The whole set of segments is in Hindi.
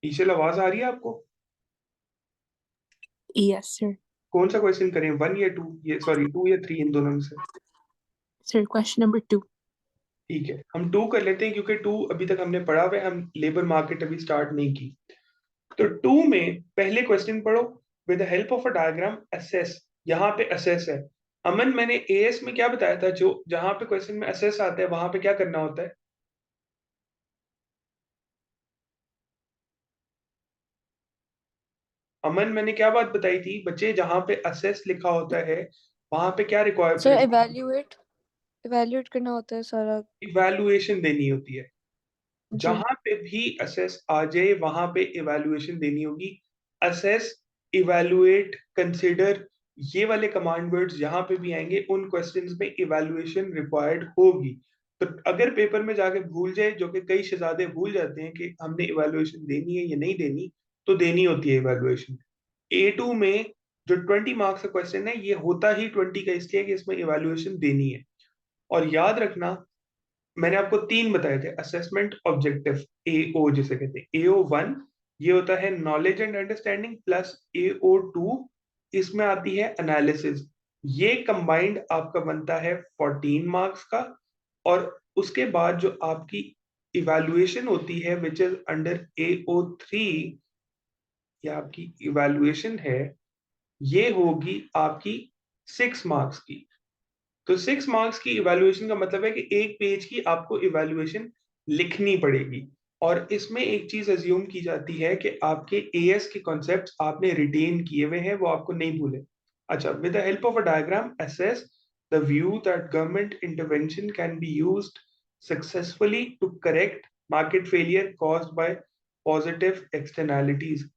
ईशल, आवाज आ रही है आपको? Yes, sir. कौन सा क्वेश्चन करें, वन या टू, ये सॉरी टू या थ्री, इन दोनों में से? Sir, question number 2. ठीक है, हम टू कर लेते हैं क्योंकि टू अभी तक हमने पढ़ा हुआ है, हम लेबर मार्केट अभी स्टार्ट नहीं की। तो टू में पहले क्वेश्चन पढ़ो। With the help of a diagram assess. यहाँ पे असेस है। अमन, मैंने एएस में क्या बताया था, जो जहां पे क्वेश्चन में असेस आता है वहां पे क्या करना होता है? अमन, मैंने क्या बात बताई थी बच्चे, जहां पे असेस लिखा होता है वहां पे क्या सर रिक्वायर? इवैल्यूएट करना होता है सारा। इवैल्यूएशन देनी होती है। जी। जहां पे भी असेस आ जाए वहां पे इवैल्यूएशन देनी होगी। असेस, इवैल्यूएट, कंसिडर, ये वाले कमांड वर्ड्स जहां पे भी आएंगे उन क्वेश्चंस में इवैल्यूएशन रिक्वायर्ड होगी। तो अगर पेपर में जाके भूल जाए, जो कि कई शहजादे भूल जाते हैं कि हमने इवैल्यूएशन देनी है या नहीं देनी, तो देनी होती है इवैल्यूएशन। A2 में जो 20 मार्क्स का क्वेश्चन है, ये होता ही 20 का इसलिए कि इसमें इवैल्यूएशन देनी है। और याद रखना, मैंने आपको तीन बताए थे असेसमेंट ऑब्जेक्टिव, AO जिसे कहते हैं। AO1 ये होता है knowledge and understanding, plus AO2 इसमें आती है एनालिसिस। ये कंबाइंड आपका बनता है 14 मार्क्स का। और उसके बाद जो आपकी इवैल्यूएशन होती है विच इज अंडर AO3, ये आपकी इवैल्यूएशन है, ये होगी आपकी 6 मार्क्स की। तो 6 मार्क्स की इवैल्यूएशन का मतलब है कि एक पेज की आपको इवैल्यूएशन लिखनी पड़ेगी। और इसमें एक चीज अज्यूम की जाती है कि आपके एएस के कॉन्सेप्ट्स आपने रिटेन किए हुए हैं, वो आपको नहीं भूले। अच्छा, with the help of a diagram assess the view that government intervention can be used successfully to correct market failure caused by positive externalities.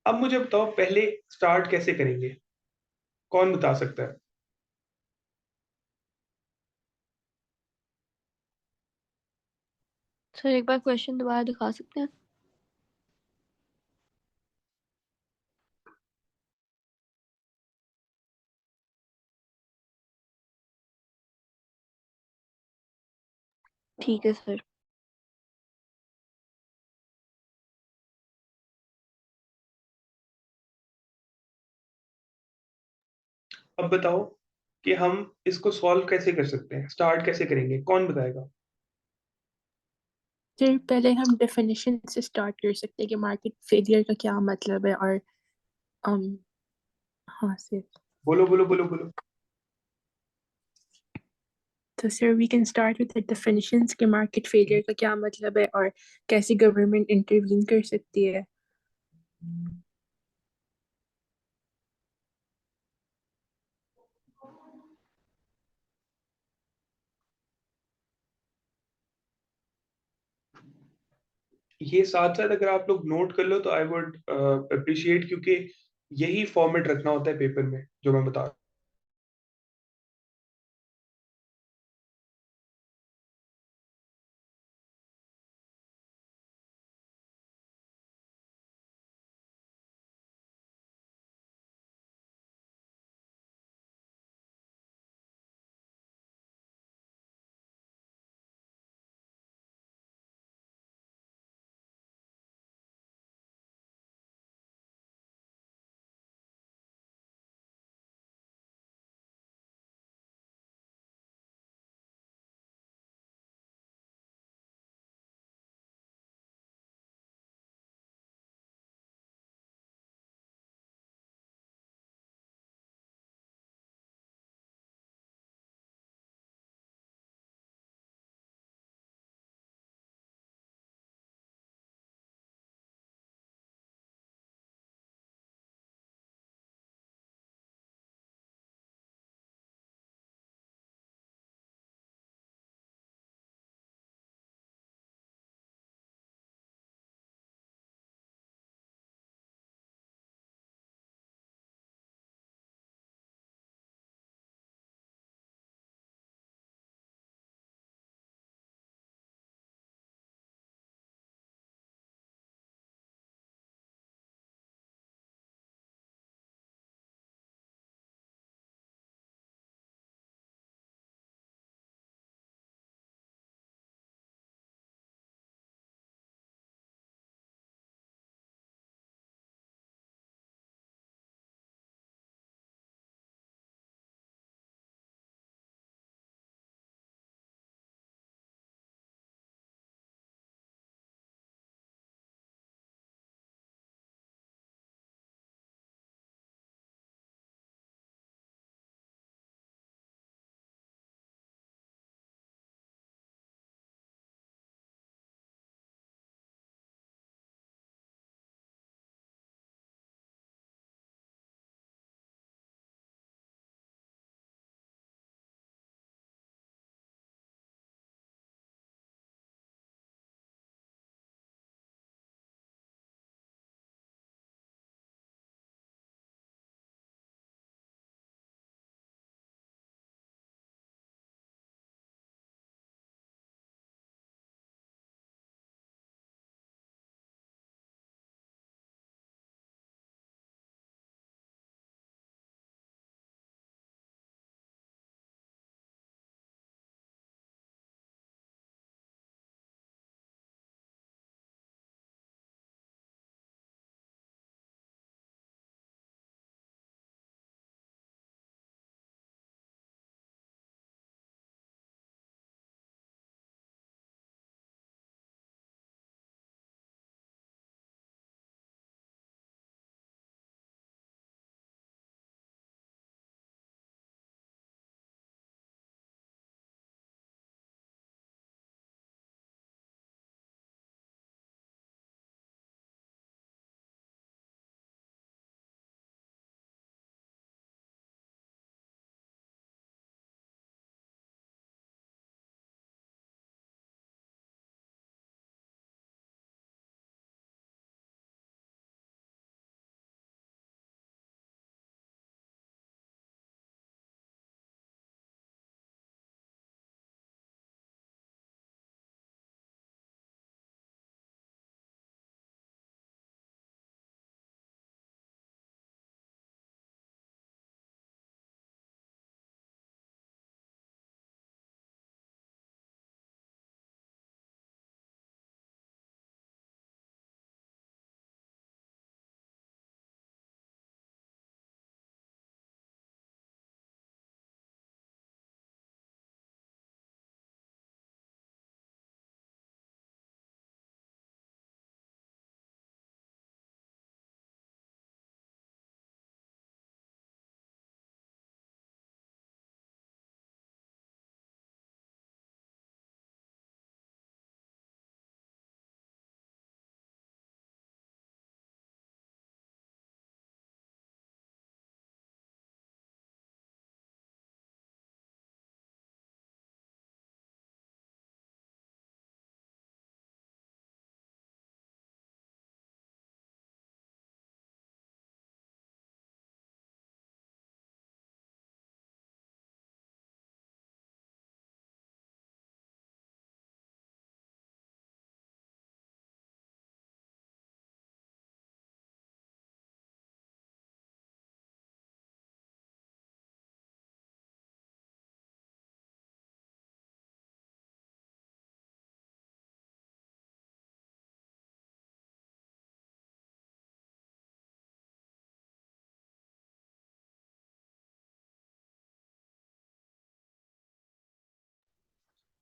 अब मुझे बताओ, पहले स्टार्ट कैसे करेंगे? कौन बता सकता है? सर एक बार क्वेश्चन दोबारा दिखा सकते हैं? ठीक है सर। अब बताओ कि हम इसको सॉल्व कैसे कर सकते हैं, स्टार्ट कैसे करेंगे, कौन बताएगा? सर, पहले हम डेफिनेशन से स्टार्ट कर सकते हैं कि मार्केट फेलियर का क्या मतलब है और um, हाँ सर। बोलो बोलो बोलो बोलो। तो sir we can start with the definitions कि मार्केट फेलियर का क्या मतलब है और कैसे गवर्नमेंट इंटरवीन कर सकती है। ये साथ साथ अगर आप लोग नोट कर लो तो आई वुड अप्रिशिएट, क्योंकि यही फॉर्मेट रखना होता है पेपर में जो मैं बता रहा हूँ।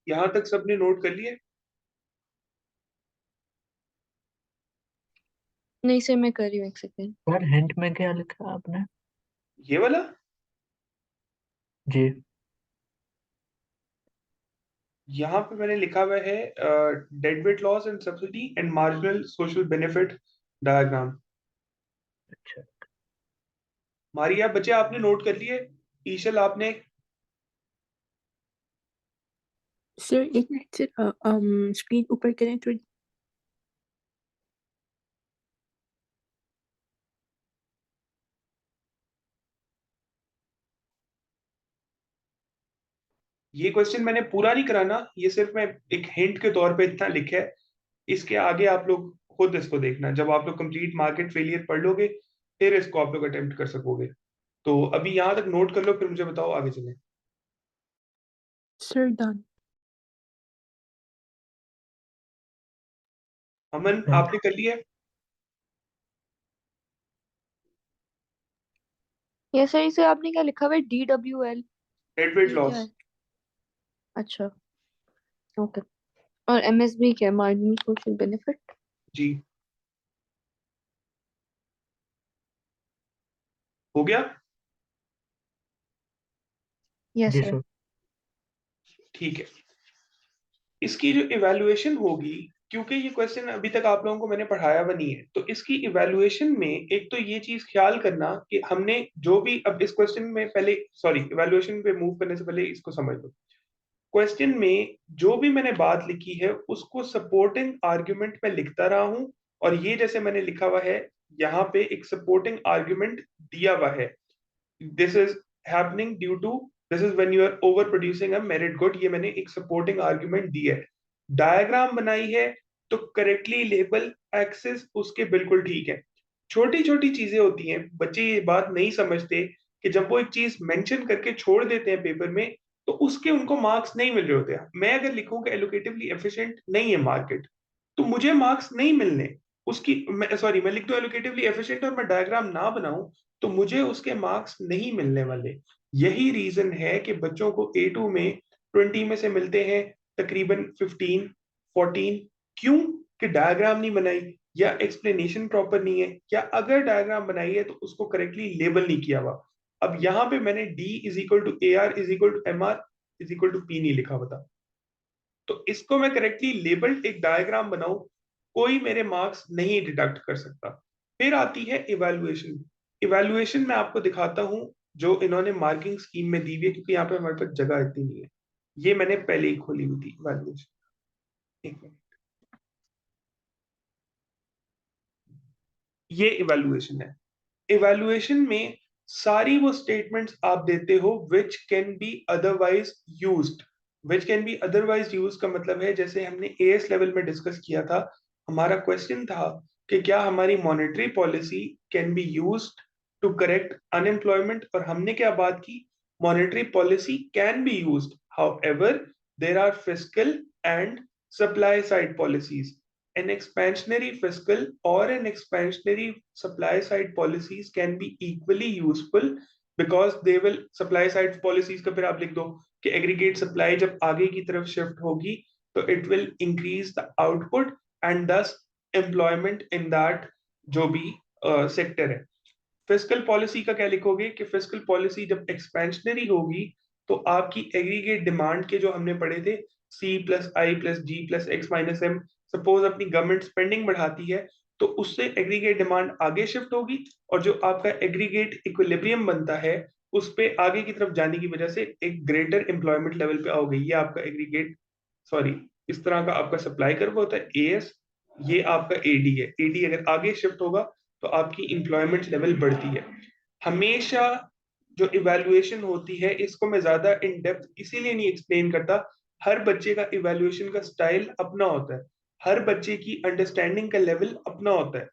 यहाँ तक सबने नोट कर लिए? नहीं सर, मैं कर रही हूँ, एक सेकेंड। सर हिंट में क्या लिखा आपने? ये वाला जी। यहाँ पे मैंने लिखा हुआ है dead weight loss and subsidy and marginal social benefit diagram. अच्छा। मारिया बच्चे आपने नोट कर लिए? ईशल आपने? सर एक मिनट सर, स्क्रीन ऊपर करें थोड़ी। ये क्वेश्चन मैंने पूरा नहीं कराना, ये सिर्फ मैं एक हिंट के तौर पे इतना लिखा है। इसके आगे आप लोग खुद इसको देखना, जब आप लोग कंप्लीट मार्केट फेलियर पढ़ लोगे फिर इसको आप लोग अटेम्प्ट कर सकोगे। तो अभी यहाँ तक नोट कर लो, फिर मुझे बताओ आगे चले। Sir done. अमन आपने कर लिया? ये सर, इसे आपने क्या लिखा हुआ है, DWL? डेड वेट ये क्या लॉस। है? अच्छा, ओके। और MSB क्या है, मार्जिनल सोशल बेनिफिट? जी हो गया? यस जी सर। सर। ठीक है। इसकी जो इवैल्यूएशन होगी, क्योंकि ये क्वेश्चन अभी तक आप लोगों को मैंने पढ़ाया हुआ नहीं है, तो इसकी इवैल्यूएशन में एक तो ये चीज ख्याल करना कि हमने जो भी अब इस क्वेश्चन में पहले, सॉरी, इवैल्यूएशन पे मूव करने से पहले इसको समझ लो। क्वेश्चन में जो भी मैंने बात लिखी है उसको सपोर्टिंग आर्ग्यूमेंट में लिखता रहा हूं, और ये जैसे मैंने लिखा हुआ है यहाँ पे एक सपोर्टिंग आर्ग्यूमेंट दिया हुआ है। This is happening due to, this is when you are over producing a merit good. ये मैंने एक सपोर्टिंग आर्ग्यूमेंट दी है, डायग्राम बनाई है, तो करेक्टली लेबल एक्सिस उसके बिल्कुल ठीक है। छोटी छोटी चीजें होती हैं, बच्चे ये बात नहीं समझते कि जब वो एक चीज मेंशन करके छोड़ देते हैं पेपर में तो उसके उनको मार्क्स नहीं मिल रहे होते हैं। मैं अगर लिखूं कि एलोकेटिवली एफिशिएंट नहीं है मार्केट, तो मुझे मार्क्स नहीं मिलने उसकी, सॉरी मैं लिख दूं एलोकेटिवली एफिशिएंट और मैं डायग्राम ना बनाऊं तो मुझे उसके मार्क्स नहीं मिलने वाले। यही रीजन है कि बच्चों को A2 में 20 में से मिलते हैं तकरीबन 15 14। क्यों? कि डायग्राम नहीं बनाई, या एक्सप्लेनेशन प्रॉपर नहीं है, या अगर डायग्राम बनाई है तो उसको करेक्टली लेबल नहीं किया हुआ। अब यहाँ पे मैंने D is equal to AR is equal to MR is equal to P नहीं लिखा बता, तो इसको मैं करेक्टली लेबल्ड एक डायग्राम बनाऊं, कोई मेरे मार्क्स नहीं डिडक्ट कर सकता। फिर आती है इवैल्यूएशन। इवैल्यूएशन मैं आपको दिखाता हूं जो इन्होंने मार्किंग स्कीम में दी हुई है, क्योंकि यहाँ पे हमारे पास जगह इतनी नहीं है। ये मैंने पहले ही खोली हुई थी इवैल्यूएशन। एक मिनट, ये इवैल्यूएशन है। इवैल्यूएशन में सारी वो स्टेटमेंट्स आप देते हो विच can B otherwise used. Which can B otherwise use का मतलब है, जैसे हमने एएस लेवल में डिस्कस किया था, हमारा क्वेश्चन था कि क्या हमारी monetary policy can be used to correct unemployment, और हमने क्या बात की, monetary policy can be used, however there are fiscal and supply side policies. An expansionary fiscal or an expansionary supply side policies can be equally useful because they will, supply side policies का फिर आप लिख दो कि aggregate supply जब आगे की तरफ shift होगी तो it will increase the output and thus employment in that जो भी sector है। फिस्कल पॉलिसी का क्या लिखोगे कि फिस्कल पॉलिसी जब एक्सपेंशनरी होगी तो आपकी एग्रीगेट डिमांड के जो हमने पढ़े थे, C plus I plus G plus X minus M, suppose अपनी गवर्नमेंट स्पेंडिंग बढ़ाती है तो उससे एग्रीगेट डिमांड आगे शिफ्ट होगी, और जो आपका एग्रीगेट इक्विलिब्रियम बनता है उस पे आगे की तरफ जाने की वजह से एक ग्रेटर एम्प्लॉयमेंट लेवल पे आओगे। ये आपका एग्रीगेट, सॉरी, इस तरह का आपका सप्लाई कर्व होता है एएस, ये आपका एडी है। एडी अगर आगे शिफ्ट होगा तो आपकी इंप्लॉयमेंट लेवल बढ़ती है। हमेशा जो इवैल्यूएशन होती है इसको मैं ज्यादा इन डेप्थ इसीलिए नहीं एक्सप्लेन करता, हर बच्चे का इवैल्यूएशन का स्टाइल अपना होता है, हर बच्चे की अंडरस्टैंडिंग का लेवल अपना होता है।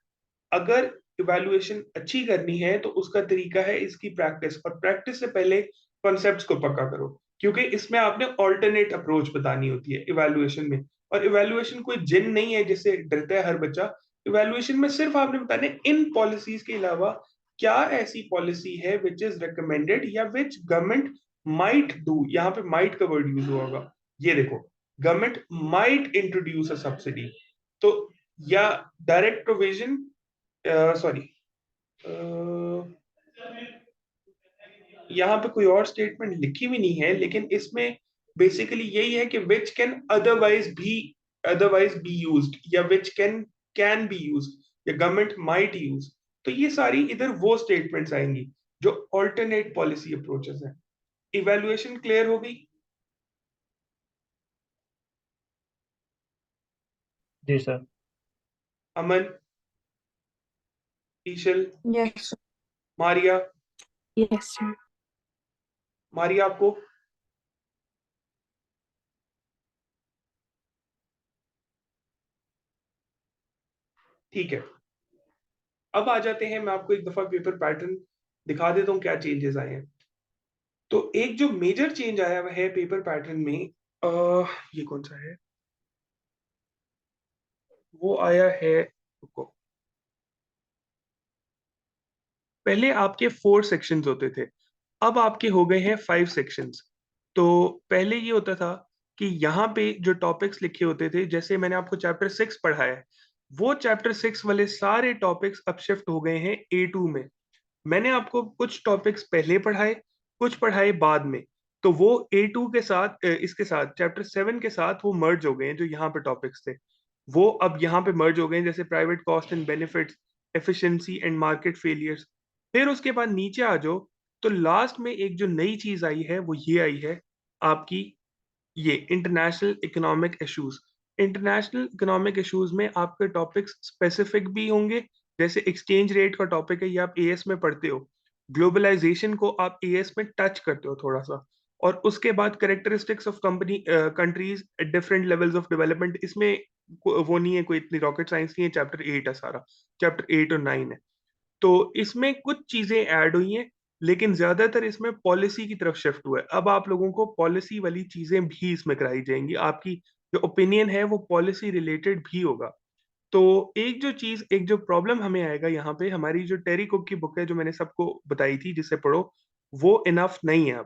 अगर इवैल्यूएशन अच्छी करनी है तो उसका तरीका है इसकी प्रैक्टिस, और प्रैक्टिस से पहले कॉन्सेप्ट्स को पक्का करो, क्योंकि इसमें आपने ऑल्टरनेट अप्रोच बतानी होती है इवैल्यूएशन में। और इवैल्यूएशन कोई जिन नहीं है जिससे डरता है हर बच्चा। इवैल्यूएशन में सिर्फ आपने बताना है इन पॉलिसीज के अलावा क्या ऐसी पॉलिसी है विच इज रिकमेंडेड या विच गवर्नमेंट माइट डू, यहाँ पे माइट का वर्ड यूज हुआ होगा। ये देखो, government might introduce a subsidy, तो या डायरेक्ट प्रोविजन, सॉरी, यहाँ पे कोई और स्टेटमेंट लिखी भी नहीं है, लेकिन इसमें बेसिकली यही है कि which can otherwise be used, या विच कैन बी यूज्ड, या गवर्नमेंट माइट यूज। तो ये सारी इधर वो स्टेटमेंट्स आएंगी जो ऑल्टरनेट पॉलिसी अप्रोचेस हैं। इवैल्यूएशन क्लियर हो गई? जी sir. Aman, Ishal, yes Maria? Yes, sir. Maria आपको? ठीक है, अब आ जाते हैं, मैं आपको एक दफा पेपर पैटर्न दिखा देता हूँ क्या चेंजेस आए हैं। तो एक जो मेजर चेंज आया हुआ है पेपर पैटर्न में, ये कौन सा है, वो आया है, रुको, पहले आपके 4 सेक्शंस होते थे, अब आपके हो गए हैं 5 सेक्शंस। तो पहले ये होता था कि यहाँ पे जो टॉपिक्स लिखे होते थे, जैसे मैंने आपको चैप्टर 6 पढ़ा है, वो चैप्टर 6 वाले सारे टॉपिक्स अब शिफ्ट हो गए हैं A2 में। मैंने आपको कुछ टॉपिक्स पहले पढ़ाए, कुछ पढ़ाए बाद में, तो वो A2 के साथ इसके साथ चैप्टर 7 के साथ वो मर्ज हो गए हैं। जो यहाँ पे टॉपिक्स थे वो अब यहाँ पे मर्ज हो गए हैं, जैसे private cost and benefits, efficiency and market failures. फिर उसके बाद नीचे आ जाओ, तो लास्ट में एक जो नई चीज आई है वो ये आई है आपकी, ये international economic issues. International economic issues में आपके टॉपिक्स स्पेसिफिक भी होंगे, जैसे एक्सचेंज रेट का टॉपिक है, ये आप एएस में पढ़ते हो, ग्लोबलाइजेशन को आप एएस में टच करते हो थोड़ा सा, और उसके बाद characteristics of company countries at different levels of development, इसमें वो नहीं है, कोई इतनी रॉकेट साइंस नहीं है, चैप्टर 8 है सारा, चैप्टर 8 और 9 है। तो इसमें कुछ चीजें ऐड हुई हैं, लेकिन ज्यादातर इसमें पॉलिसी की तरफ शिफ्ट हुआ है। अब आप लोगों को पॉलिसी वाली चीजें भी इसमें कराई जाएंगी, आपकी जो ओपिनियन है वो पॉलिसी रिलेटेड भी होगा। तो एक जो प्रॉब्लम हमें आएगा यहाँ पे, हमारी जो टेरी कुक की बुक है जो मैंने सबको बताई थी जिसे पढ़ो, वो इनफ नहीं है।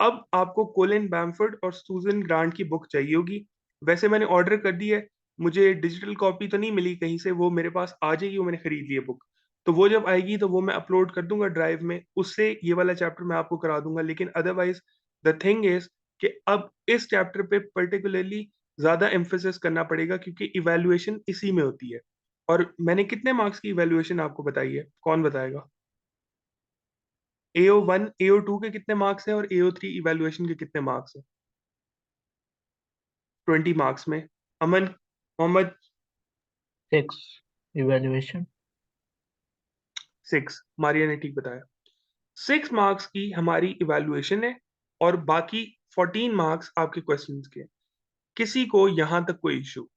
अब आपको कोलिन बैम्फोर्ड और सूजन ग्रांट की बुक चाहिए होगी। वैसे मैंने ऑर्डर कर दी है, मुझे डिजिटल कॉपी तो नहीं मिली कहीं से, वो मेरे पास आ जाएगी, वो मैंने खरीद ली है बुक। तो वो जब आएगी तो वो मैं अपलोड कर दूंगा ड्राइव में, उससे ये वाला चैप्टर मैं आपको करा दूंगा। लेकिन अदरवाइज द थिंग इज कि अब इस चैप्टर पे पर्टिकुलरली ज्यादा एम्फेसिस करना पड़ेगा, क्योंकि इवैल्यूएशन इसी में होती है। और मैंने कितने मार्क्स की इवैल्यूएशन आपको बताई है, कौन बताएगा? AO1 AO2 के कितने मार्क्स हैं और AO3 इवैल्यूएशन के कितने मार्क्स हैं? 20 मार्क्स में। अमन, मोहम्मद? 6 इवैल्यूएशन। 6, मारिया ने ठीक बताया। 6 मार्क्स की हमारी इवैल्यूएशन है, और बाकी 14 मार्क्स आपके क्वेश्चंस के। किसी को यहां तक कोई इशू?